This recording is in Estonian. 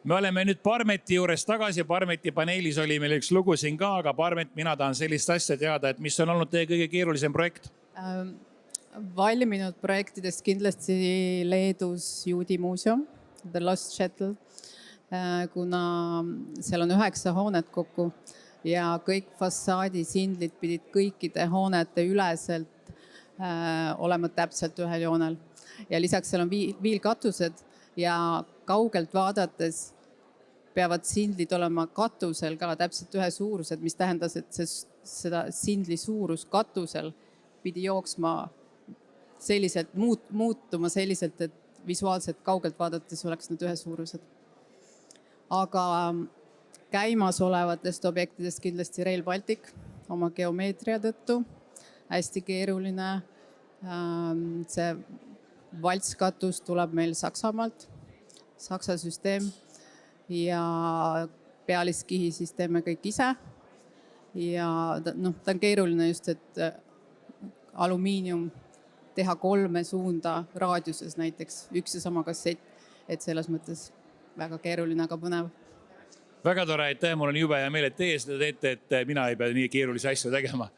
Me oleme nüüd Parmeti juures tagasi. Parmeti paneelis oli meil üks lugu siin ka, aga Parmet, mina tahan sellist asja teada, et mis on olnud teie kõige keerulisem projekt? Valminud projektidest kindlasti Leedus Juudi muuseum, The Lost Shuttle, kuna seal on 9 hoonet kokku ja kõik fassaadisindlid pidid kõikide hoonete üleselt olema täpselt ühel joonel. Ja lisaks seal on viilkatused ja kaugelt vaadates peavad sindlid olema katusel ka täpselt ühe suurused, mis tähendas, et seda sindli suurus katusel pidi jooksma selliselt, muutuma selliselt, et visuaalselt kaugelt vaadates oleks need ühe suurused. Aga käimas olevatest objektidest kindlasti Rail Baltic oma geomeetria tõttu. Hästi keeruline. See valtskatus tuleb meil Saksamaalt, Saksa süsteem ja pealiskihi siis teeme kõik ise. Ja ta on keeruline just, et alumiinium teha 3 suunda raadiuses näiteks, üks ja sama kassett, et selles mõttes väga keeruline, aga põnev. Väga tore, aitäh, mul on jube hea meel, et teie seda teete, et mina ei pea nii keerulisi asju tegema.